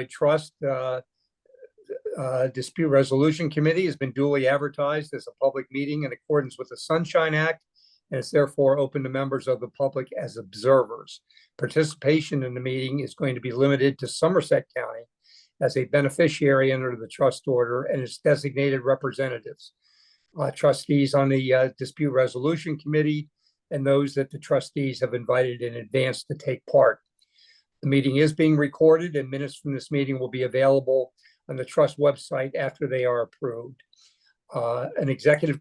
Trust Dispute Resolution Committee has been duly advertised as a public meeting in accordance with the Sunshine Act, and it's therefore open to members of the public as observers. Participation in the meeting is going to be limited to Somerset County as a beneficiary under the trust order and its designated representatives, trustees on the Dispute Resolution Committee, and those that the trustees have invited in advance to take part. The meeting is being recorded, and minutes from this meeting will be available on the trust website after they are approved. An executive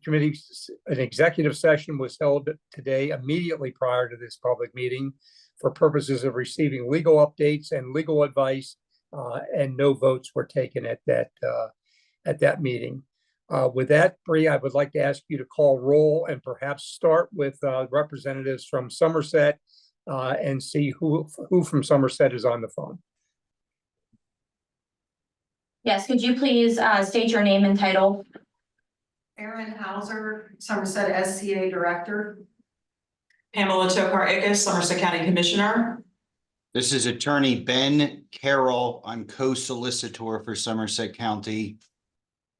session was held today immediately prior to this public meeting for purposes of receiving legal updates and legal advice, and no votes were taken at that meeting. With that, Bree, I would like to ask you to call roll and perhaps start with representatives from Somerset and see who from Somerset is on the phone. Yes, could you please state your name and title? Erin Hauser, Somerset SCA Director. Pamela Tokar-Ickes, Somerset County Commissioner. This is Attorney Ben Carroll. I'm co-solicitor for Somerset County.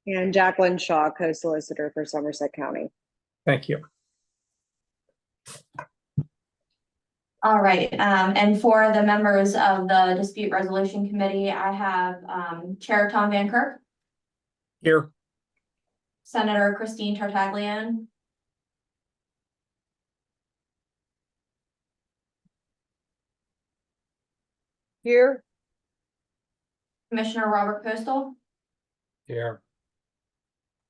And Jacqueline Shaw, co-solicitor for Somerset County. Thank you. All right, and for the members of the Dispute Resolution Committee, I have Chair Tom Van Kirk. Here. Senator Christine Tartaglione. Here. Commissioner Robert Postal. Here.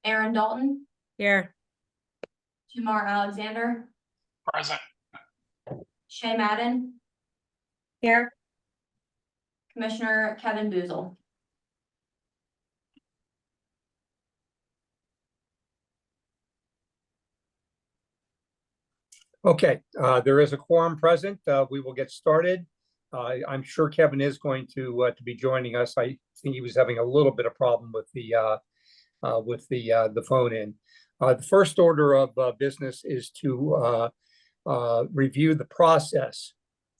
Aaron Dalton. Here. Jamar Alexander. Present. Shay Madden. Here. Commissioner Kevin Boozle. Okay, there is a quorum present. We will get started. I'm sure Kevin is going to be joining us. I think he was having a little bit of problem with the phone in. The first order of business is to review the process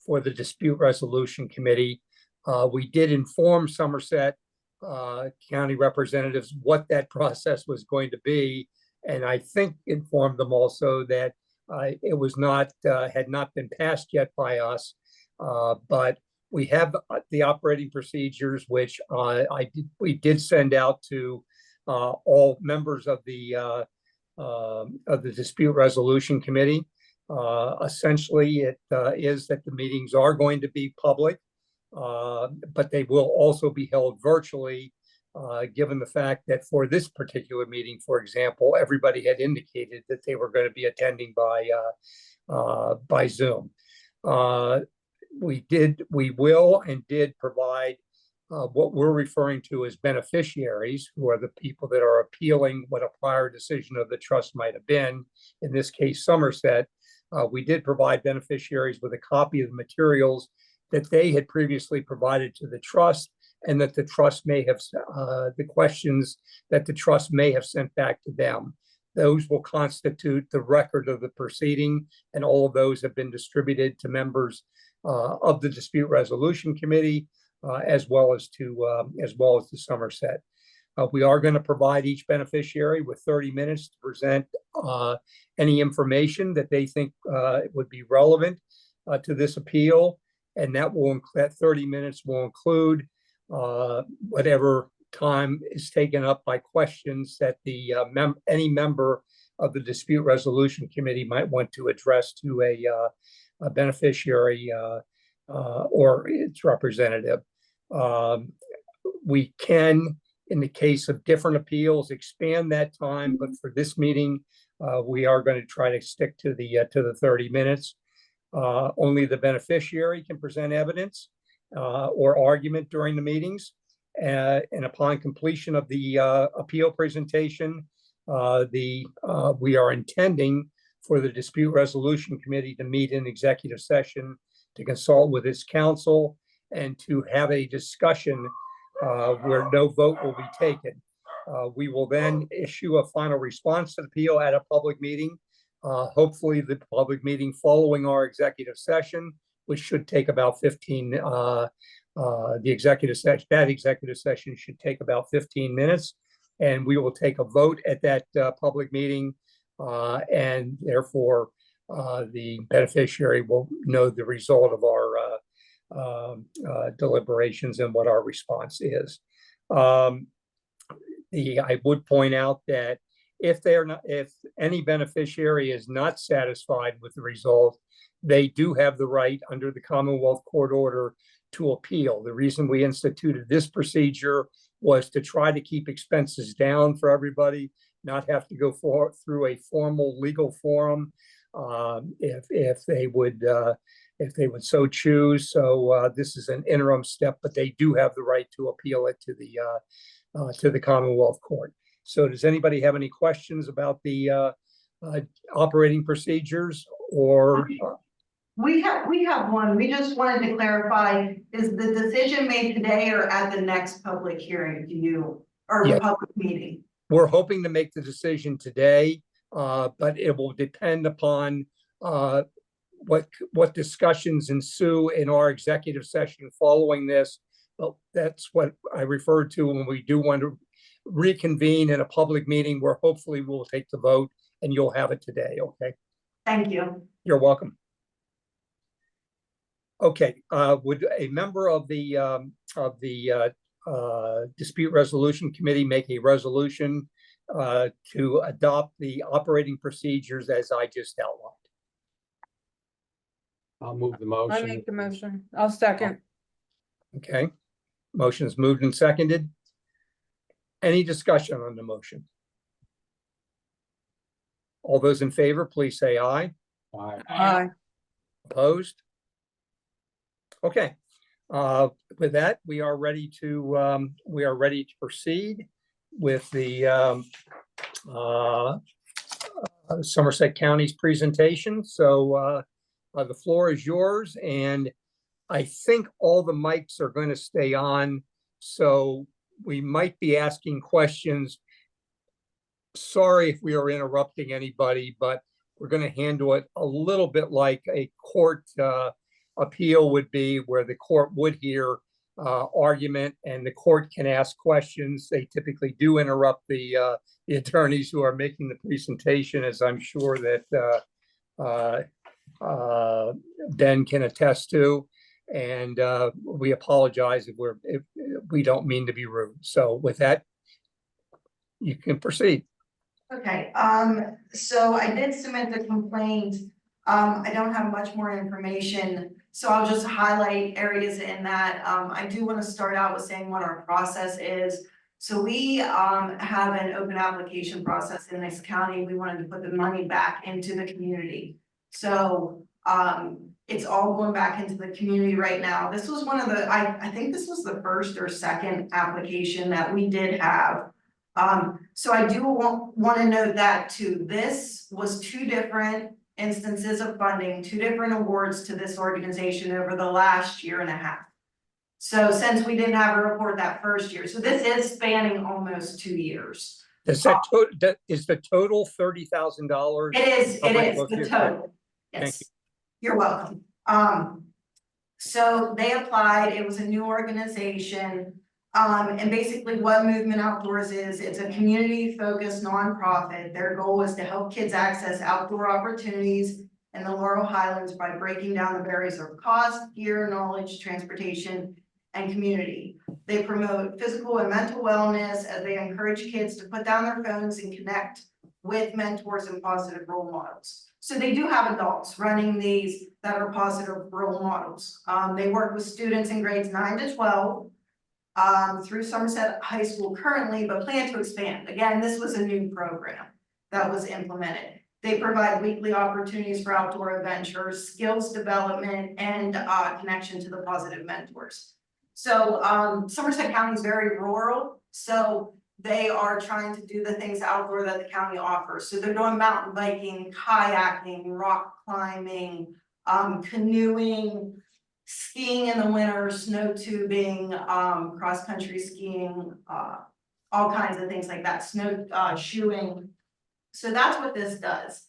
for the Dispute Resolution Committee. We did inform Somerset County representatives what that process was going to be, and I think informed them also that it was not had not been passed yet by us, but we have the operating procedures, which we did send out to all members of the Dispute Resolution Committee. Essentially, it is that the meetings are going to be public, but they will also be held virtually, given the fact that for this particular meeting, for example, everybody had indicated that they were going to be attending by Zoom. We will and did provide what we're referring to as beneficiaries, who are the people that are appealing what a prior decision of the trust might have been, in this case, Somerset. We did provide beneficiaries with a copy of the materials that they had previously provided to the trust, and that the trust may have, the questions that the trust may have sent back to them. Those will constitute the record of the proceeding, and all of those have been distributed to members of the Dispute Resolution Committee, as well as to Somerset. We are going to provide each beneficiary with 30 minutes to present any information that they think would be relevant to this appeal, and that 30 minutes will include whatever time is taken up by questions that any member of the Dispute Resolution Committee might want to address to a beneficiary or its representative. We can, in the case of different appeals, expand that time, but for this meeting, we are going to try to stick to the 30 minutes. Only the beneficiary can present evidence or argument during the meetings, and upon completion of the appeal presentation, we are intending for the Dispute Resolution Committee to meet in executive session to consult with its counsel and to have a discussion where no vote will be taken. We will then issue a final response to the appeal at a public meeting, hopefully the public meeting following our executive session, which should take about 15 The executive session, that executive session should take about 15 minutes. And we will take a vote at that public meeting. And therefore, the beneficiary will know the result of our deliberations and what our response is. I would point out that if any beneficiary is not satisfied with the result, they do have the right under the Commonwealth Court order to appeal. The reason we instituted this procedure was to try to keep expenses down for everybody, not have to go through a formal legal forum if they would so choose. So this is an interim step, but they do have the right to appeal it to the Commonwealth Court. So does anybody have any questions about the operating procedures or? We have one. We just wanted to clarify, is the decision made today or at the next public hearing to you or Yeah. public meeting? We're hoping to make the decision today, but it will depend upon what discussions ensue in our executive session following this. But that's what I referred to when we do want to reconvene in a public meeting where hopefully we'll take the vote and you'll have it today. Okay. Thank you. You're welcome. Okay, would a member of the Dispute Resolution Committee make a resolution to adopt the operating procedures as I just outlined? I'll move the I motion. make the motion. I'll second. Okay, motion is moved and seconded. Any discussion on the motion? All those in favor, please say aye. Aye. Aye. Opposed? Okay, with that, we are ready to proceed with the Somerset County's presentation. So the floor is yours, and I think all the mics are going to stay on, so we might be asking questions. Sorry if we are interrupting anybody, but we're going to handle it a little bit like a court appeal would be, where the court would hear argument and the court can ask questions. They typically do interrupt the attorneys who are making the presentation, as I'm sure that Ben can attest to. And we apologize if we don't mean to be rude. So with that, you can proceed. Okay, so I did submit the complaint. I don't have much more information, so I'll just highlight areas in that. I do want to start out with saying what our process is. So we have an open application process in this county. We wanted to put the money back into the community. So it's all going back into the community right now. This was one of the, I think this was the first or second application that we did have. So I do want to note that too. This was two different instances of funding, two different awards to this organization over the last year and a half. So since we didn't have a report that first year, so this is spanning almost 2 years. Is the total $30,000? It is the total. Thank Yes, you're welcome. So they applied, it was a new organization. And basically what Movement Outdoors is, it's a community-focused nonprofit. Their goal is to help kids access outdoor opportunities in the Laurel Highlands by breaking down the barriers of cost, gear, knowledge, transportation, and community. They promote physical and mental wellness as they encourage kids to put down their phones and connect with mentors and positive role models. So they do have adults running these that are positive role models. They work with students in grades 9 to 12. Through Somerset High School currently, but plan to expand. Again, this was a new program that was implemented. They provide weekly opportunities for outdoor adventures, skills development, and connection to the positive mentors. So Somerset County is very rural, so they are trying to do the things outdoor that the county offers. So they're doing mountain biking, kayaking, rock climbing, canoeing, skiing in the winter, snow tubing, cross-country skiing, all kinds of things like that, snow shoeing. So that's what this does.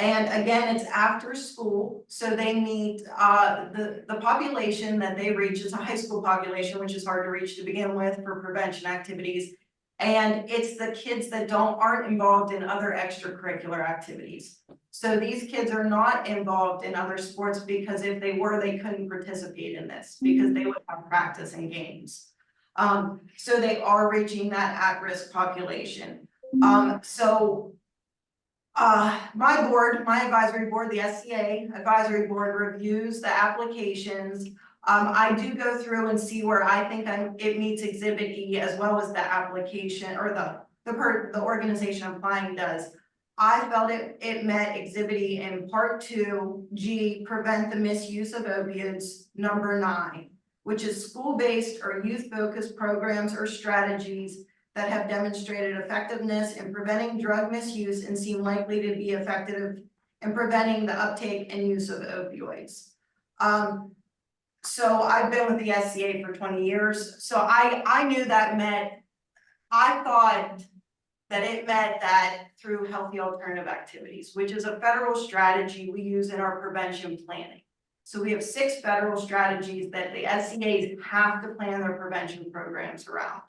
And again, it's after school, so they meet, the population that they reach is a high school population, which is hard to reach to begin with for prevention activities. And it's the kids that aren't involved in other extracurricular activities. So these kids are not involved in other sports because if they were, they couldn't participate in this because they would have practice and games. So they are reaching that at-risk population. My board, my advisory board, the SCA advisory board reviews the applications. I do go through and see where I think it meets Exhibit E as well as the application or the organization applying does. I felt it met Exhibit E in Part 2G, prevent the misuse of opioids, number 9, which is school-based or youth-focused programs or strategies that have demonstrated effectiveness in preventing drug misuse and seem likely to be effective in preventing the uptake and use of opioids. So I've been with the SCA for 20 years, so I knew that met, I thought that it met that through healthy alternative activities, which is a federal strategy we use in our prevention planning. So we have 6 federal strategies that the SCAs have to plan their prevention programs around.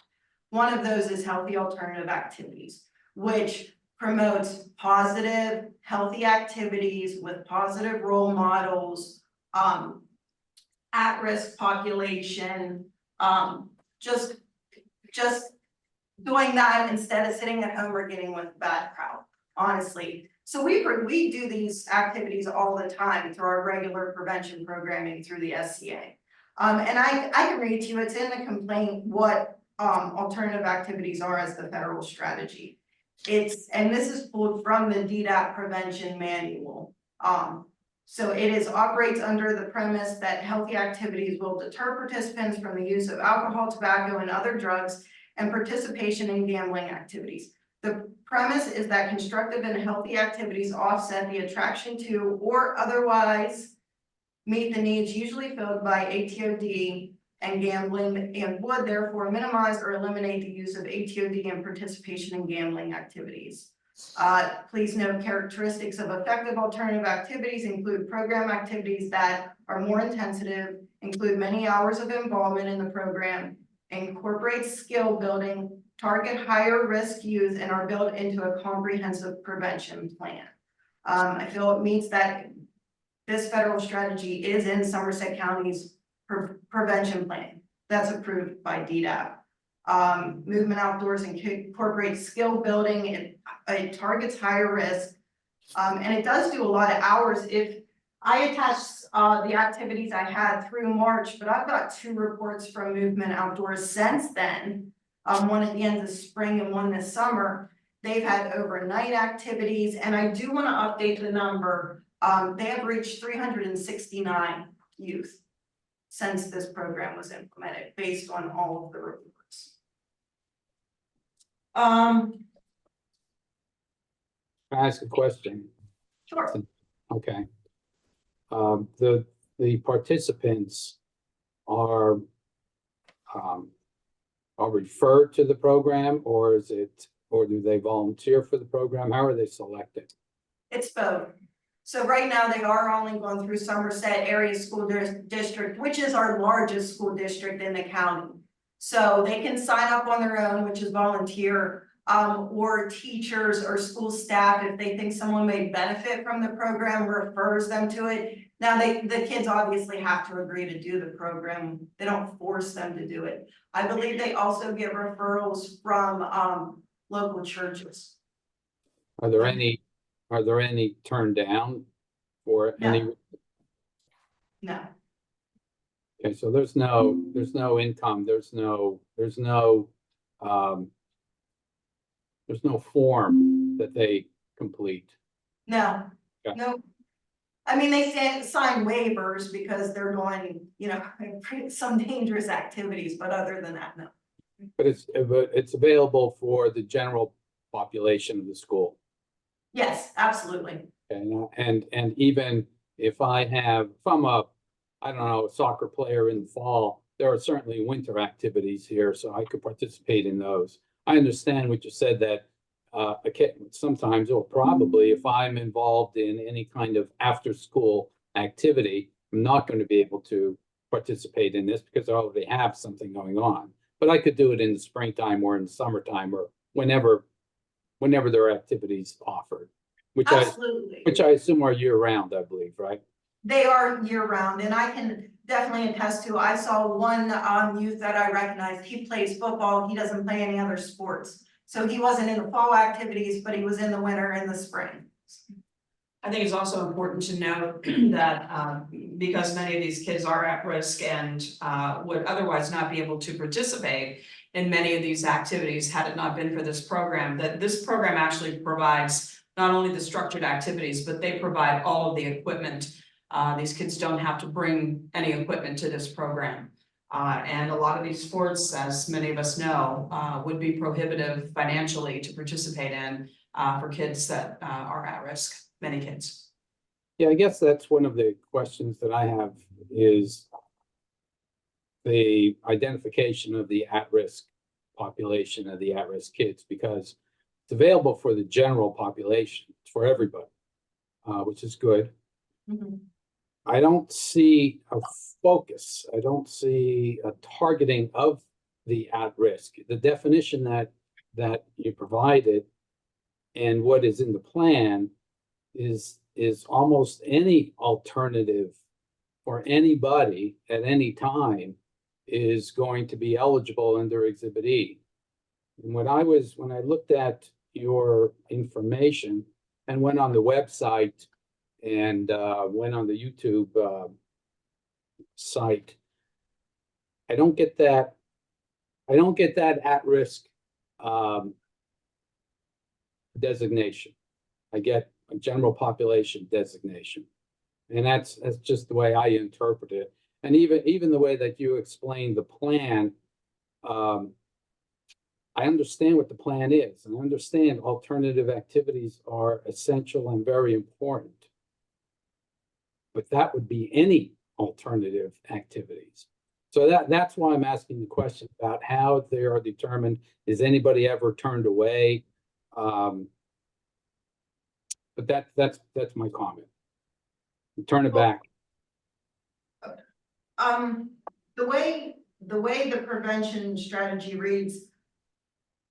One of those is healthy alternative activities, which promotes positive, healthy activities with positive role models, at-risk population, just doing that instead of sitting at home or getting with a bad crowd, honestly. So we do these activities all the time through our regular prevention programming through the SCA. And I can read to you, it's in the complaint what alternative activities are as the federal strategy. And this is pulled from the DDAP prevention manual. So it operates under the premise that healthy activities will deter participants from the use of alcohol, tobacco, and other drugs and participation in gambling activities. The premise is that constructive and healthy activities offset the attraction to or otherwise meet the needs usually filled by ATOD and gambling, and would therefore minimize or eliminate the use of ATOD and participation in gambling activities. Please note characteristics of effective alternative activities include program activities that are more intensive, include many hours of involvement in the program, incorporate skill building, target higher risk youth, and are built into a comprehensive prevention plan. I feel it means that this federal strategy is in Somerset County's prevention plan that's approved by DDAP. Movement outdoors incorporates skill building, it targets higher risk, and it does do a lot of hours. If I attach the activities I had through March, but I've got 2 reports from Movement Outdoors since then, one at the end of spring and one this summer. They've had overnight activities, and I do want to update the number. They have reached 369 youth since this program was implemented, based on all of the reports. Can I ask a question? Sure. Okay. The participants are referred to the program, or do they volunteer for the program? How are they selected? It's both. So right now they are only going through Somerset Area School District, which is our largest school district in the county. So they can sign up on their own, which is volunteer, or teachers or school staff, if they think someone may benefit from the program, refers them to it. Now the kids obviously have to agree to do the program. They don't force them to do it. I believe they also get referrals from local churches. Are there any turned down for any? No. Okay, so there's no income, there's no form that they complete. No, Okay. no. I mean, they sign waivers because they're doing, some dangerous activities, but other than that, no. But it's available for the general population of the school. Yes, absolutely. And even if I'm a, I don't know, a soccer player in the fall, there are certainly winter activities here, so I could participate in those. I understand what you said, that sometimes or probably if I'm involved in any kind of after-school activity, I'm not going to be able to participate in this because I already have something going on. But I could do it in the springtime or in the summertime or whenever there are activities offered, which Absolutely. I assume are year-round, I believe, right? They are year round, and I can definitely attest to, I saw one youth that I recognized, he plays football, he doesn't play any other sports. So he wasn't in the fall activities, but he was in the winter and the spring. I think it's also important to note that because many of these kids are at risk and would otherwise not be able to participate in many of these activities had it not been for this program, that this program actually provides not only the structured activities, but they provide all of the equipment. These kids don't have to bring any equipment to this program. And a lot of these sports, as many of us know, would be prohibitive financially to participate in for kids that are at risk, many kids. Yeah, I guess that's one of the questions that I have is the identification of the at-risk population of the at-risk kids, because it's available for the general population, it's for everybody, which is good. Mm-hmm. I don't see a focus. I don't see a targeting of the at-risk. The definition that you provided and what is in the plan is almost any alternative for anybody at any time is going to be eligible under Exhibit E. And when I looked at your information and went on the website and went on the YouTube site, I don't get that at-risk designation. I get a general population designation. And that's just the way I interpret it. And even the way that you explain the plan, I understand what the plan is, and I understand alternative activities are essential and very important. But that would be any alternative activities. So that's why I'm asking the question about how they are determined. Is anybody ever turned away? But that's my comment. Turn it back. The way the prevention strategy reads,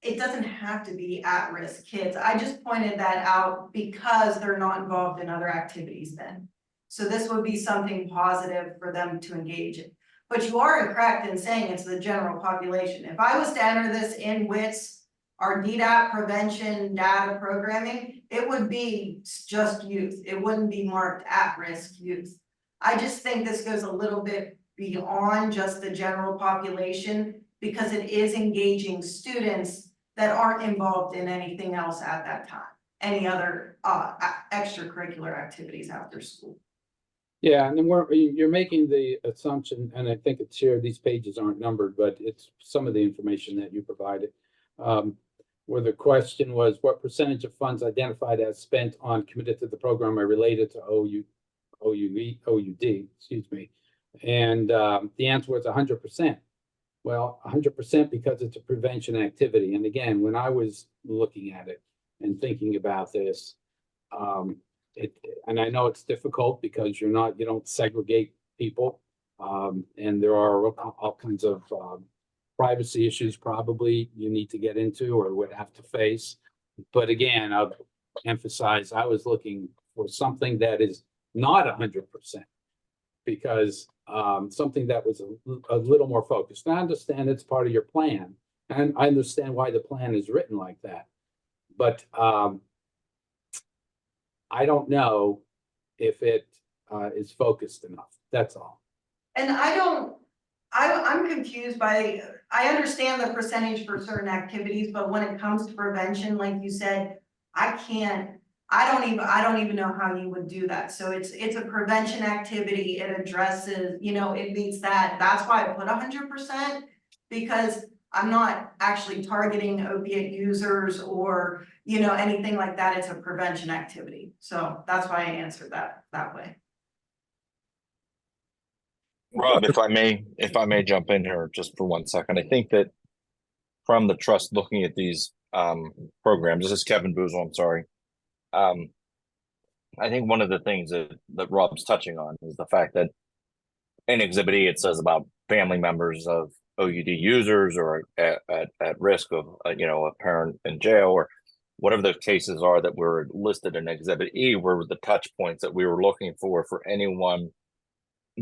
it doesn't have to be at-risk kids. I just pointed that out because they're not involved in other activities then. So this would be something positive for them to engage in. But you are correct in saying it's the general population. If I was to enter this in WITS, our DDAP prevention data programming, it would be just youth. It wouldn't be marked at-risk youth. I just think this goes a little bit beyond just the general population because it is engaging students that aren't involved in anything else at that time, any other extracurricular activities after school. Yeah, and then you're making the assumption, and I think it's here, these pages aren't numbered, but it's some of the information that you provided. Where the question was, what percentage of funds identified as spent on committed to the program are related to OUD, excuse me. And the answer was 100%. Well, 100% because it's a prevention activity. And again, when I was looking at it and thinking about this, and I know it's difficult because you don't segregate people, and there are all kinds of privacy issues probably you need to get into or would have to face. But again, I'll emphasize I was looking for something that is not 100%, because something that was a little more focused. I understand it's part of your plan, and I understand why the plan is written like that. But I don't know if it is focused enough. That's all. And I'm confused by, I understand the percentage for certain activities, but when it comes to prevention, like you said, I don't even know how you would do that. So it's a prevention activity. It addresses, it meets that. That's why I put 100%, because I'm not actually targeting opiate users or, anything like that. It's a prevention activity. So that's why I answered that way. Rob, if I may jump in here just for 1 second. I think that from the trust looking at these programs. This is Kevin Boozle, I'm sorry. I think one of the things that Rob's touching on is the fact that in Exhibit E, it says about family members of OUD users or at risk of, a parent in jail or whatever those cases are that were listed in Exhibit E were the touch points that we were looking for anyone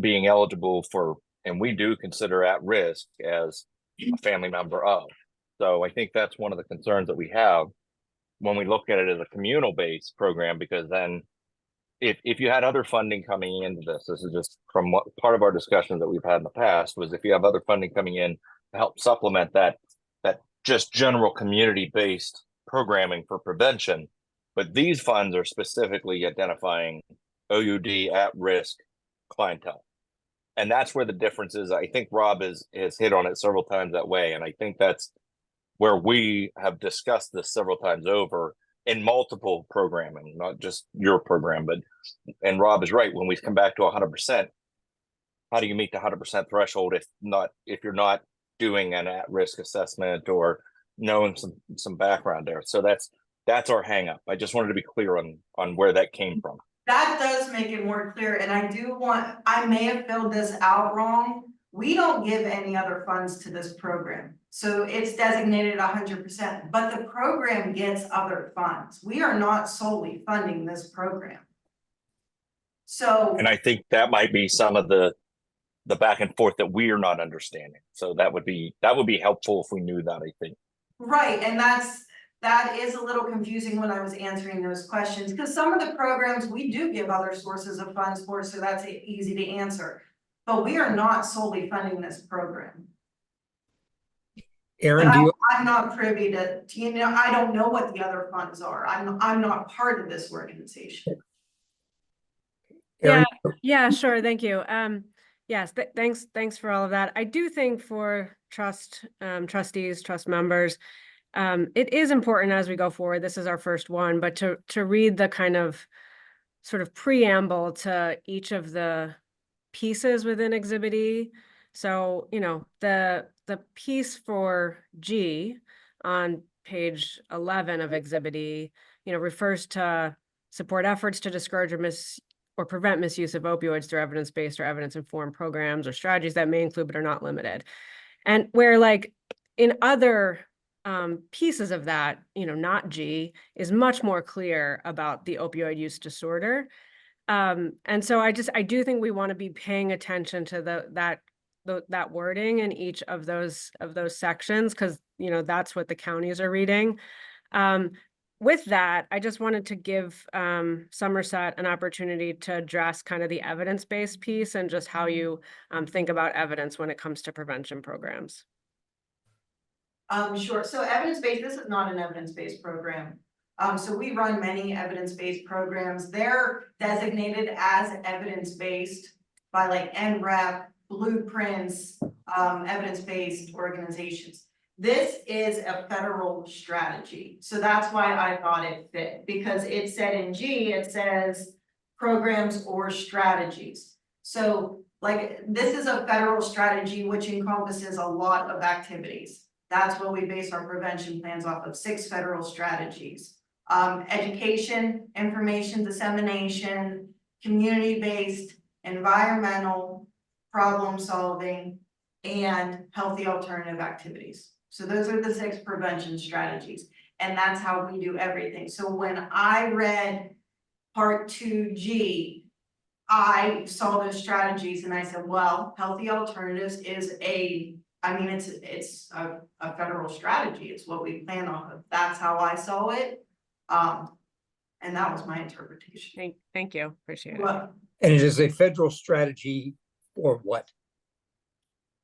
being eligible for, and we do consider at risk as a family member of. So I think that's one of the concerns that we have when we look at it as a communal based program, because then if you had other funding coming into this is just from what part of our discussions that we've had in the past was if you have other funding coming in to help supplement that just general community based programming for prevention, but these funds are specifically identifying OUD at risk clientele. And that's where the difference is. I think Rob has hit on it several times that way. And I think that's where we have discussed this several times over in multiple programming, not just your program, and Rob is right. When we come back to 100%, how do you meet the 100% threshold if you're not doing an at-risk assessment or knowing some background there? So that's our hang up. I just wanted to be clear on where that came from. That does make it more clear, and I may have filled this out wrong. We don't give any other funds to this program. So it's designated 100%, but the program gets other funds. We are not solely funding this program. So. And I think that might be some of the back and forth that we are not understanding. So that would be helpful if we knew that, I think. Right, and that is a little confusing when I was answering those questions, because some of the programs we do give other sources of funds for, so that's easy to answer. But we are not solely funding this program. Aaron, do you? I'm not privy to, I don't know what the other funds are. I'm not part of this organization. Aaron? Yeah, sure. Thank you. Yes, thanks for all of that. I do think for trustees, trust members, it is important as we go forward. This is our first one, but to read the kind of sort of preamble to each of the pieces within Exhibit E. So, the piece for G on page 11 of Exhibit E, refers to support efforts to discourage or prevent misuse of opioids through evidence-based or evidence-informed programs or strategies that may include but are not limited. And where like in other pieces of that, not G, is much more clear about the opioid use disorder. And so I do think we want to be paying attention to that wording in each of those sections, because that's what the counties are reading. With that, I just wanted to give Somerset an opportunity to address kind of the evidence-based piece and just how you think about evidence when it comes to prevention programs. Sure. So evidence-based, this is not an evidence-based program. So we run many evidence-based programs. They're designated as evidence-based by like NREP, blueprints, evidence-based organizations. This is a federal strategy. So that's why I thought it fit, because it said in G, it says programs or strategies. So like this is a federal strategy, which encompasses a lot of activities. That's what we base our prevention plans off of, 6 federal strategies. Education, information dissemination, community-based, environmental, problem solving, and healthy alternative activities. So those are the 6 prevention strategies. And that's how we do everything. So when I read part 2G, I saw those strategies and I said, well, healthy alternatives is it's a federal strategy. It's what we plan off of. That's how I saw it. And that was my interpretation. Thank you. Appreciate it. Well, And it is a federal strategy for what?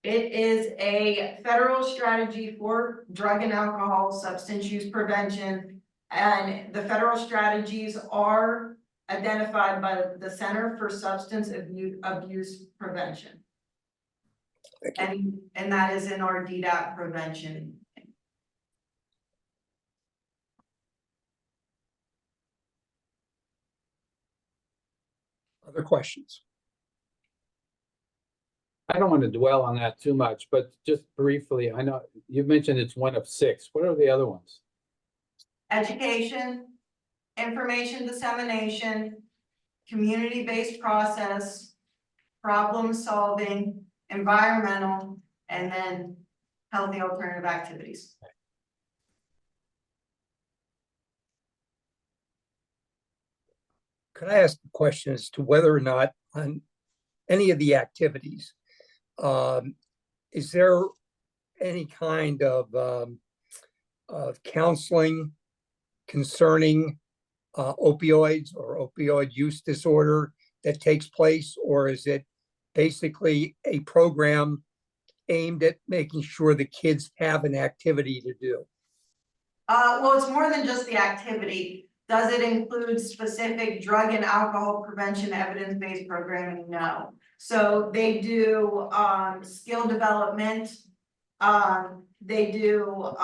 it is a federal strategy for drug and alcohol substance use prevention. And the federal strategies are identified by the Center for Substance Abuse Prevention. And that is in our DDAP prevention. Other questions? I don't want to dwell on that too much, but just briefly, I know you mentioned it's one of 6. What are the other ones? education, information dissemination, community-based process, problem solving, environmental, and then healthy alternative activities. Could I ask a question as to whether or not on any of the activities, is there any kind of counseling concerning opioids or opioid use disorder that takes place, or is it basically a program aimed at making sure the kids have an activity to do? Well, it's more than just the activity. Does it include specific drug and alcohol prevention evidence-based programming? No. So they do skill development. They do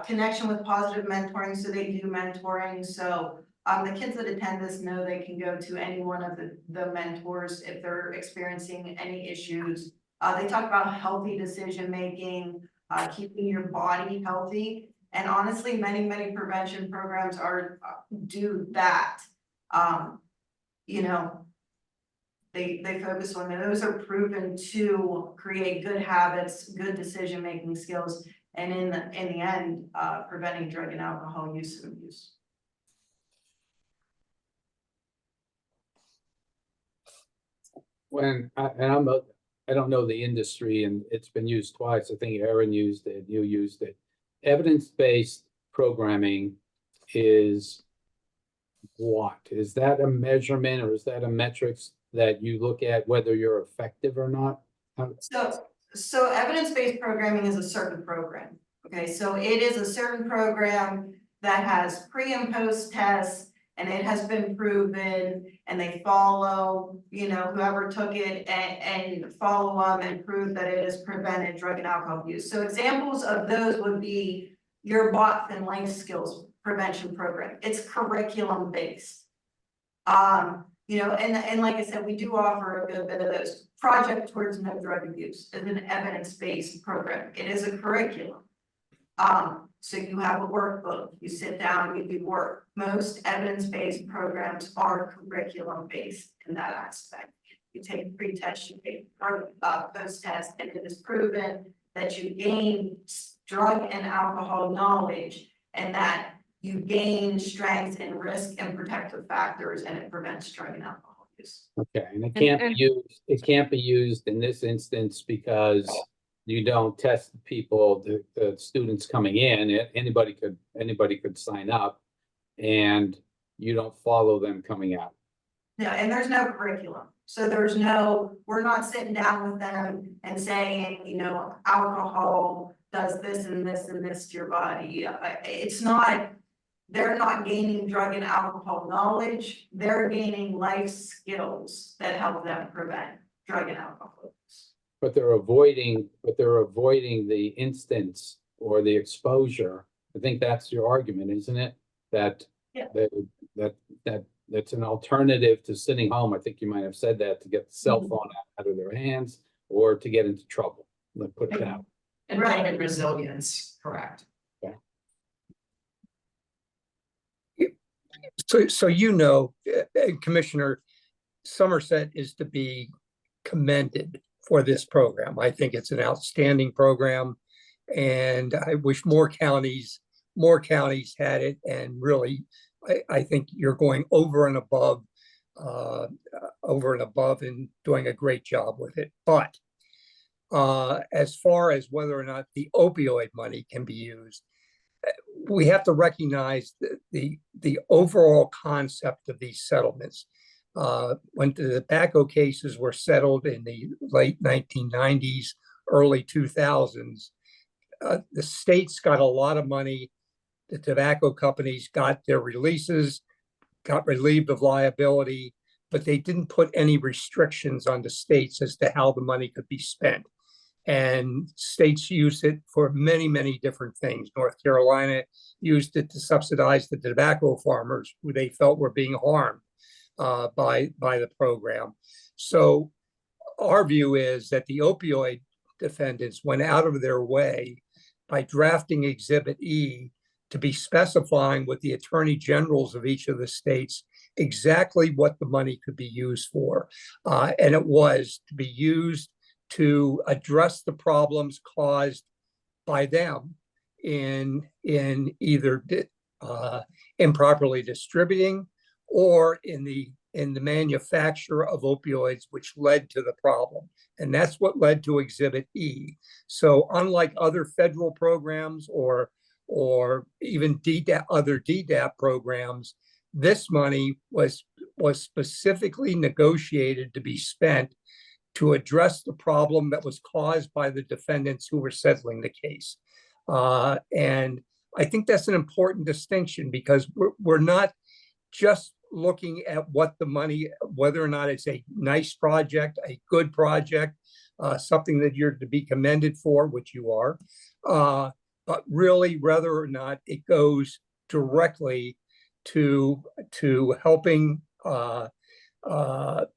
connection with positive mentoring, so they do mentoring. So the kids that attend this know they can go to any one of the mentors if they're experiencing any issues. They talk about healthy decision making, keeping your body healthy. And honestly, many prevention programs do that. You know, they focus on those are proven to create good habits, good decision making skills, and in the end, preventing drug and alcohol use and abuse. I don't know the industry, and it's been used twice. I think Aaron used it, you used it. Evidence-based programming is what? Is that a measurement, or is that a metrics that you look at whether you're effective or not? So evidence-based programming is a certain program. Okay, so it is a certain program that has pre and post tests, and it has been proven, and they follow, you know, whoever took it and follow them and prove that it has prevented drug and alcohol use. So examples of those would be your BOTF and life skills prevention program. It's curriculum based. You know, and like I said, we do offer a good bit of those. Project Towards No Drug Abuse is an evidence-based program. It is a curriculum. So you have a workbook, you sit down, you do work. Most evidence-based programs are curriculum-based in that aspect. You take pre-test, you take post-test, and it is proven that you gain drug and alcohol knowledge, and that you gain strengths and risk and protective factors, and it prevents drug and alcohol use. Okay, and it can't be used in this instance because you don't test the people, the students coming in. Anybody could sign up, and you don't follow them coming out. Yeah, and there's no curriculum. So we're not sitting down with them and saying, you know, alcohol does this and this and this to your body. They're not gaining drug and alcohol knowledge. They're gaining life skills that help them prevent drug and alcohol use. But they're avoiding the instance or the exposure. I think that's your argument, isn't it? That that's an alternative to sitting home. I think you might have said that, to get the cell phone out of their hands or to get into trouble. Let's put it out. And building resilience, correct. So you know, Commissioner, Somerset is to be commended for this program. I think it's an outstanding program, and I wish more counties had it. And really, I think you're going over and above and doing a great job with it. But as far as whether or not the opioid money can be used, we have to recognize the overall concept of these settlements. When the tobacco cases were settled in the late 1990s, early 2000s, the states got a lot of money. The tobacco companies got their releases, got relieved of liability, but they didn't put any restrictions on the states as to how the money could be spent. And states used it for many different things. North Carolina used it to subsidize the tobacco farmers who they felt were being harmed by the program. So our view is that the opioid defendants went out of their way by drafting Exhibit E to be specifying with the attorney generals of each of the states exactly what the money could be used for. And it was to be used to address the problems caused by them in either improperly distributing or in the manufacture of opioids, which led to the problem. And that's what led to Exhibit E. So unlike other federal programs or even other DDAP programs, this money was specifically negotiated to be spent to address the problem that was caused by the defendants who were settling the case. And I think that's an important distinction, because we're not just looking at what the money, whether or not it's a nice project, a good project, something that you're to be commended for, which you are, but really whether or not it goes directly to helping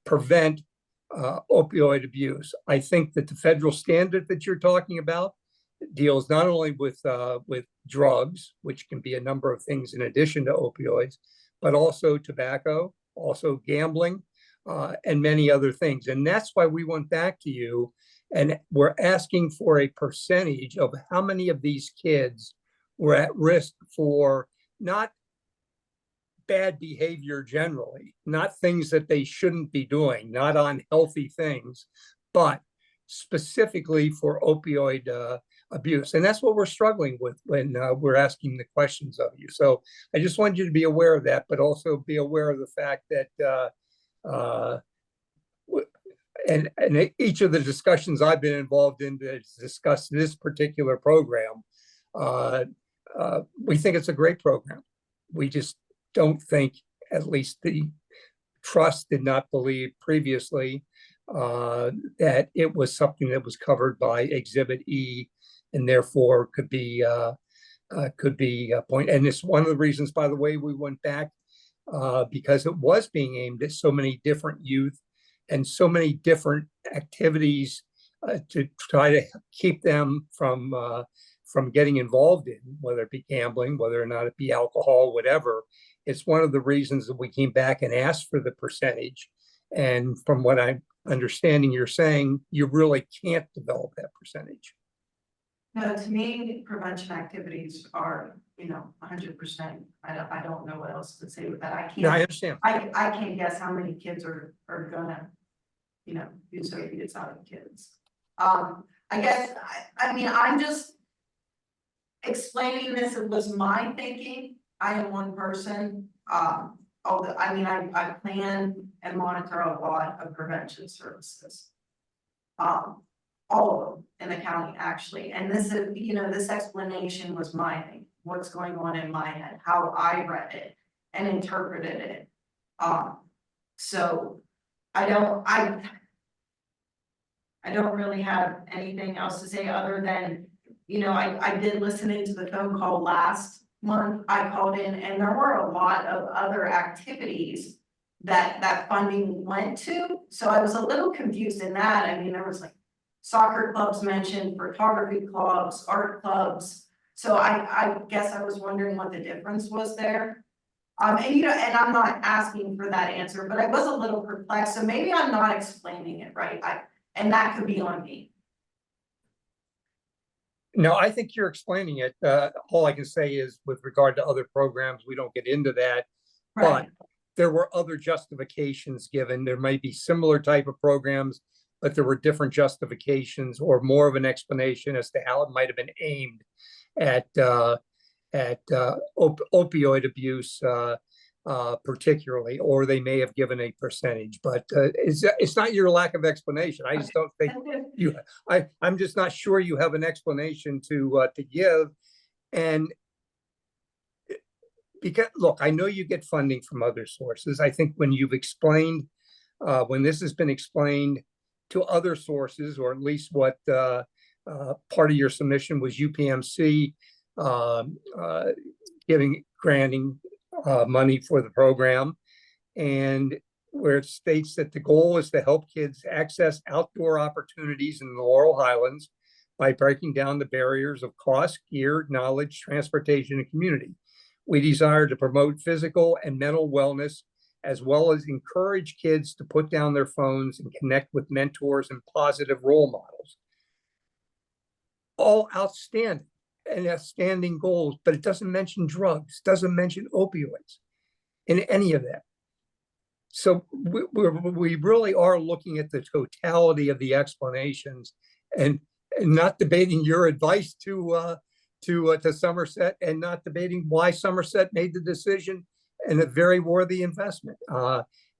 prevent opioid abuse. I think that the federal standard that you're talking about deals not only with drugs, which can be a number of things in addition to opioids, but also tobacco, also gambling, and many other things. And that's why we went back to you and we're asking for a percentage of how many of these kids were at risk for not bad behavior generally, not things that they shouldn't be doing, not unhealthy things, but specifically for opioid abuse. And that's what we're struggling with when we're asking the questions of you. So I just wanted you to be aware of that, but also be aware of the fact that and each of the discussions I've been involved in to discuss this particular program, we think it's a great program. We just don't think, at least the trust did not believe previously, that it was something that was covered by Exhibit E and therefore could be a point. And it's one of the reasons, by the way, we went back, because it was being aimed at so many different youth and so many different activities to try to keep them from getting involved in, whether it be gambling, whether or not it be alcohol, whatever. It's one of the reasons that we came back and asked for the percentage. And from what I'm understanding, you're saying you really can't develop that percentage. No, to me, prevention activities are, 100%. I don't know what else to say with that. I can't. No, I understand. I can't guess how many kids are gonna, use opiates out of kids. I guess, I mean, I'm just explaining this. It was my thinking. I am one person. Although, I plan and monitor a lot of prevention services. All of them in the county, actually. And this is, this explanation was my thing. What's going on in my head, how I read it and interpreted it. So I don't really have anything else to say other than, I did listen into the phone call last month. I called in and there were a lot of other activities that funding went to. So I was a little confused in that. I mean, there was like soccer clubs mentioned, photography clubs, art clubs. So I guess I was wondering what the difference was there. And I'm not asking for that answer, but I was a little perplexed. So maybe I'm not explaining it right. And that could be on me. No, I think you're explaining it. All I can say is with regard to other programs, we don't get into that. Right. But there were other justifications given. There might be similar type of programs, but there were different justifications or more of an explanation as to how it might have been aimed at opioid abuse, particularly, or they may have given a percentage. But it's not your lack of explanation. I just don't think you. I'm just not sure you have an explanation to give. And because look, I know you get funding from other sources. I think when you've explained, when this has been explained to other sources, or at least what part of your submission was UPMC granting money for the program, and where it states that the goal is to help kids access outdoor opportunities in the Laurel Highlands by breaking down the barriers of cost, gear, knowledge, transportation, and community. We desire to promote physical and mental wellness, as well as encourage kids to put down their phones and connect with mentors and positive role models. All outstanding and outstanding goals, but it doesn't mention drugs, doesn't mention opioids in any of that. So we really are looking at the totality of the explanations and not debating your advice to Somerset, and not debating why Somerset made the decision, and a very worthy investment,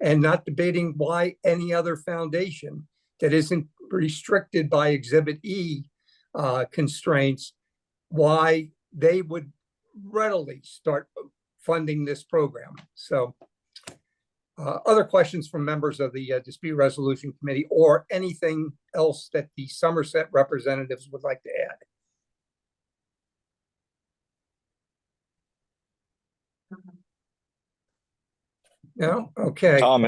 and not debating why any other foundation that isn't restricted by Exhibit E constraints, why they would readily start funding this program. So other questions from members of the Dispute Resolution Committee, or anything else that the Somerset representatives would like to add? No? Okay. Tom,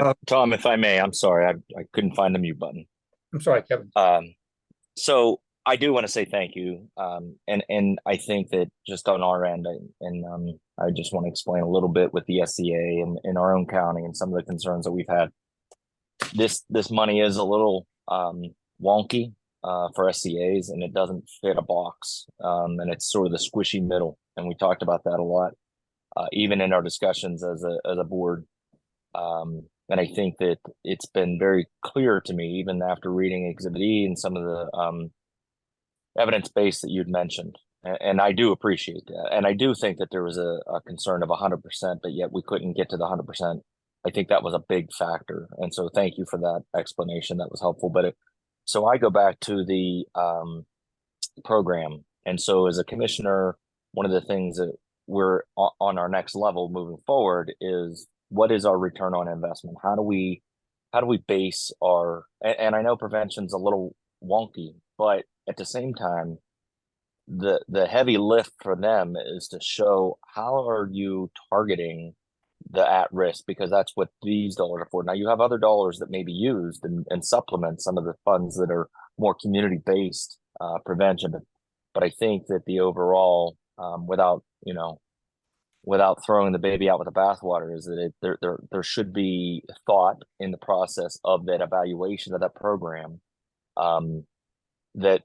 if I may, I'm sorry, I couldn't find the mute button. I'm sorry, Kevin. So I do want to say thank you. And I think that just on our end, I just want to explain a little bit with the SCA and in our own county and some of the concerns that we've had. This money is a little wonky for SCAs, and it doesn't fit a box. And it's sort of the squishy middle. And we talked about that a lot, even in our discussions as a board. And I think that it's been very clear to me, even after reading Exhibit E and some of the evidence base that you'd mentioned. And I do appreciate that. And I do think that there was a concern of 100%, but yet we couldn't get to the 100%. I think that was a big factor. And so thank you for that explanation. That was helpful. But so I go back to the program. And so as a commissioner, one of the things that we're on our next level moving forward is, what is our return on investment? How do we base our, and I know prevention's a little wonky, but at the same time, the heavy lift for them is to show how are you targeting the at-risk, because that's what these dollars are for. Now you have other dollars that may be used and supplement some of the funds that are more community-based prevention. But I think that the overall, without throwing the baby out with the bathwater, is that there should be thought in the process of that evaluation of that program, that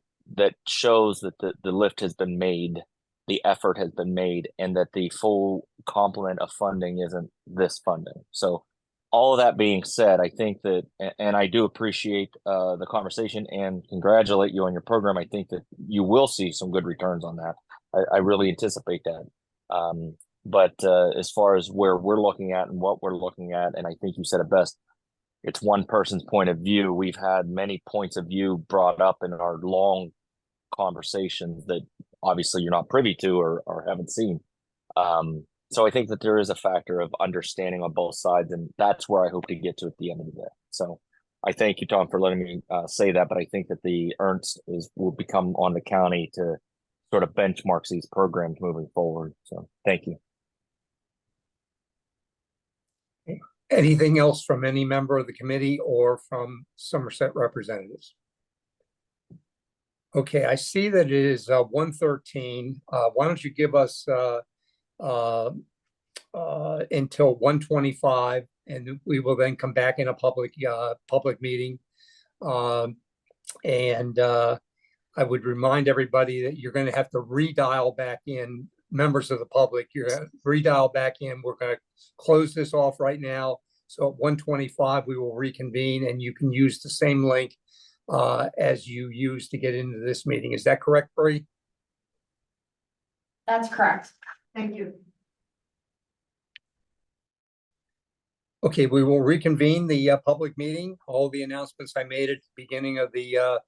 shows that the lift has been made, the effort has been made, and that the full complement of funding isn't this funding. So all of that being said, I think that, and I do appreciate the conversation and congratulate you on your program. I think that you will see some good returns on that. I really anticipate that. But as far as where we're looking at and what we're looking at, and I think you said it best, it's one person's point of view. We've had many points of view brought up in our long conversations that obviously you're not privy to or haven't seen. So I think that there is a factor of understanding on both sides, and that's where I hope to get to at the end of the day. So I thank you, Tom, for letting me say that, but I think that the Ernst will become on the county to sort of benchmarks these programs moving forward. So thank you. Anything else from any member of the committee or from Somerset representatives? Okay, I see that it is 1:13. Why don't you give us until 1:25, and we will then come back in a public meeting. And I would remind everybody that you're going to have to redial back in. Members of the public, you're going to redial back in. We're going to close this off right now. So at 1:25, we will reconvene, and you can use the same link as you used to get into this meeting. Is that correct, Bree? That's correct. Thank you. Okay, we will reconvene the public meeting. All the announcements I made at the beginning of the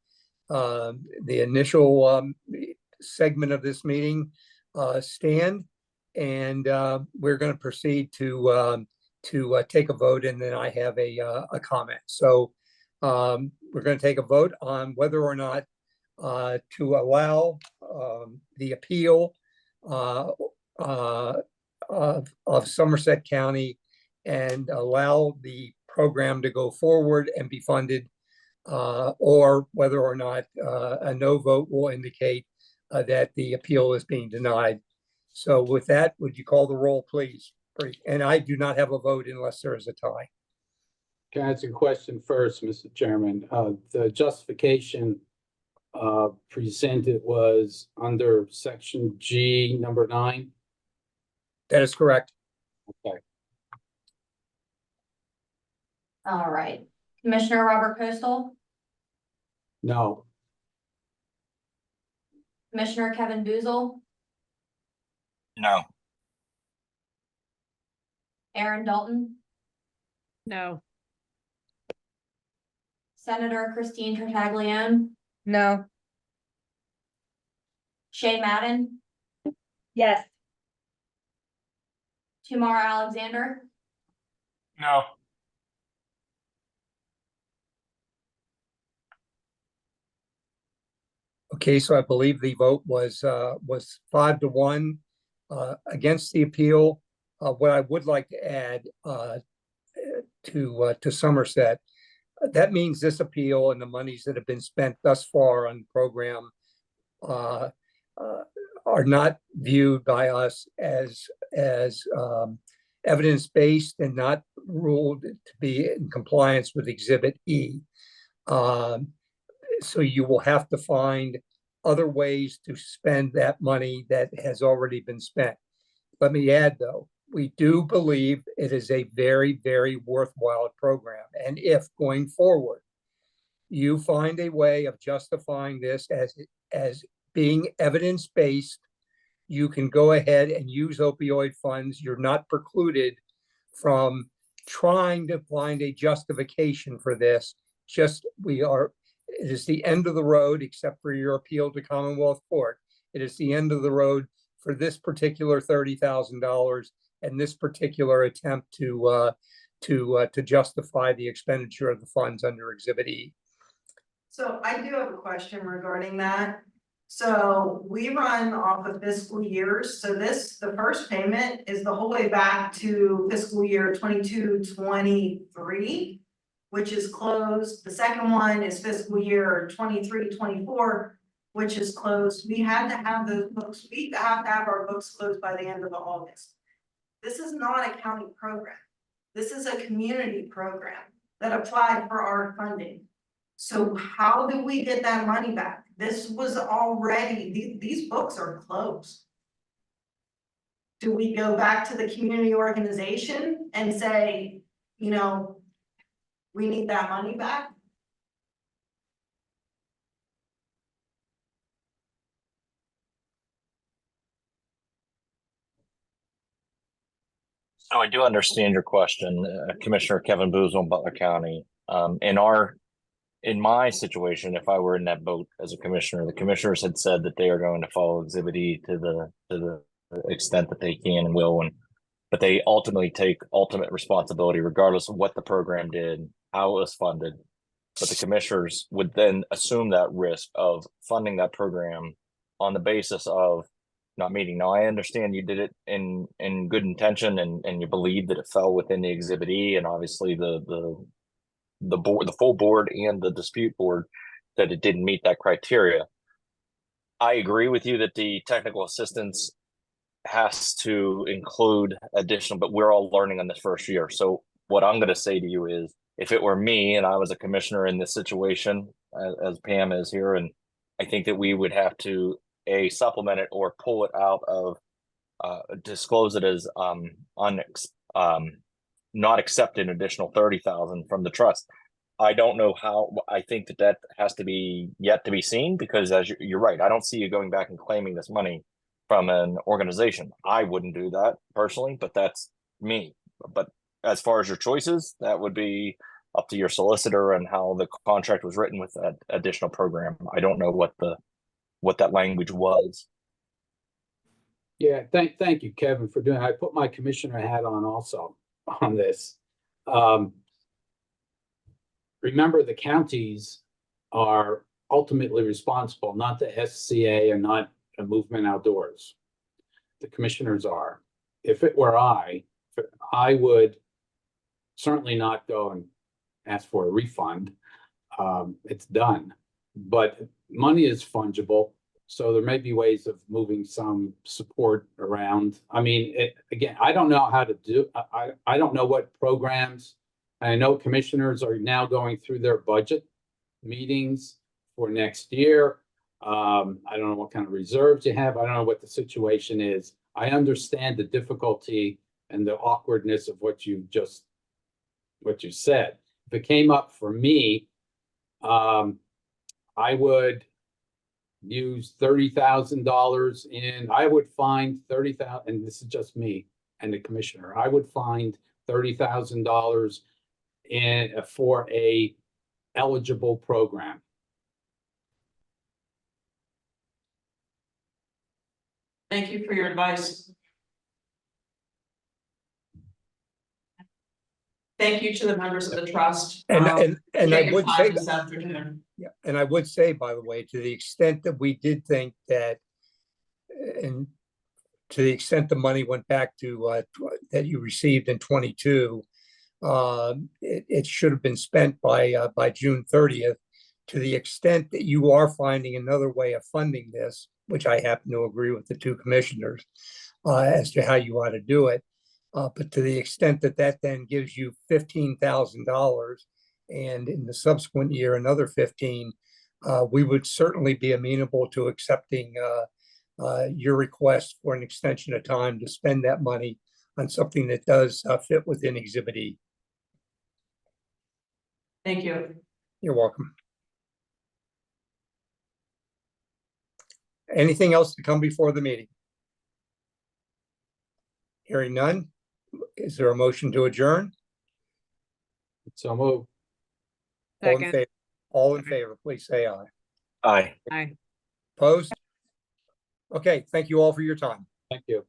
initial segment of this meeting stand, and we're going to proceed to take a vote, and then I have a comment. So we're going to take a vote on whether or not to allow the appeal of Somerset County and allow the program to go forward and be funded or whether or not a no vote will indicate that the appeal is being denied. So with that, would you call the roll, please? And I do not have a vote unless there is a tie. Can I ask a question first, Mr. Chairman? The justification presented was under section G, number 9. That is correct. Okay. All right. Commissioner Robert Coastal, No. Commissioner Kevin Boozle, No. Aaron Dalton, No. Senator Christine Tartaglione, No. Shay Madden, Yes. Tamar Alexander, No. Okay, so I believe the vote was 5-1 against the appeal. What I would like to add to Somerset, that means this appeal and the monies that have been spent thus far on the program are not viewed by us as evidence-based and not ruled to be in compliance with Exhibit E. So you will have to find other ways to spend that money that has already been spent. Let me add, though, we do believe it is a very, very worthwhile program. And if going forward, you find a way of justifying this as being evidence-based, you can go ahead and use opioid funds. You're not precluded from trying to find a justification for this. It is the end of the road, except for your appeal to Commonwealth Court. It is the end of the road for this particular $30,000 and this particular attempt to justify the expenditure of the funds under Exhibit E. So I do have a question regarding that. So we run off of fiscal years. So the first payment is the whole way back to fiscal year 22-23. Which is closed. The second one is fiscal year 23-24, which is closed. We had to have those books, we have to have our books closed by the end of August. This is not a county program. This is a community program that applied for our funding. So how do we get that money back? This was already, these books are closed. Do we go back to the community organization and say, you know, we need that money back? So I do understand your question, Commissioner Kevin Boozle, Butler County. In my situation, if I were in that boat as a commissioner, the commissioners had said that they are going to follow Exhibit E to the extent that they can and will, but they ultimately take ultimate responsibility regardless of what the program did, how it was funded. But the commissioners would then assume that risk of funding that program on the basis of not meeting. Now, I understand you did it in good intention and you believe that it fell within the Exhibit E, and obviously the board, the full board and the dispute board, that it didn't meet that criteria. I agree with you that the technical assistance has to include additional, but we're all learning on this first year. So what I'm going to say to you is, if it were me and I was a commissioner in this situation, as Pam is here, and I think that we would have to supplement it or pull it out of, disclose it as not accept an additional 30,000 from the trust. I don't know how. I think that has to be yet to be seen, because as you're right, I don't see you going back and claiming this money from an organization. I wouldn't do that personally, but that's me. But as far as your choices, that would be up to your solicitor and how the contract was written with that additional program. I don't know what that language was. Yeah, thank you, Kevin, for doing. I put my commissioner hat on also on this. Remember, the counties are ultimately responsible, not the SCA and not a Movement Outdoors. The commissioners are. If it were I would certainly not go and ask for a refund. it's done. But money is fungible, so there may be ways of moving some support around. I mean, again, I don't know how to do, I don't know what programs. I know commissioners are now going through their budget meetings for next year. I don't know what kind of reserves you have. I don't know what the situation is. I understand the difficulty and the awkwardness of what you said. If it came up for me, I would use $30,000 I would find 30,000, and this is just me and the commissioner, I would find $30,000 for a eligible program. Thank you for your advice. Thank you to the members of the trust. And I Taking would time say this that, afternoon. yeah, and I would say, by the way, to the extent that we did think that, and to the extent the money went back to that you received in 22, it should have been spent by June 30th. To the extent that you are finding another way of funding this, which I happen to agree with the two commissioners as to how you ought to do it. But to the extent that that then gives you $15,000 and in the subsequent year, another 15, we would certainly be amenable to accepting your request for an extension of time to spend that money on something that does fit within Exhibit E. Thank you. You're welcome. Anything else to come before the meeting? Hearing none, is there a motion to adjourn? So move. All in Second. favor, all in favor, please say aye. Aye. Aye. Opposed? Okay, thank you all for your time. Thank you.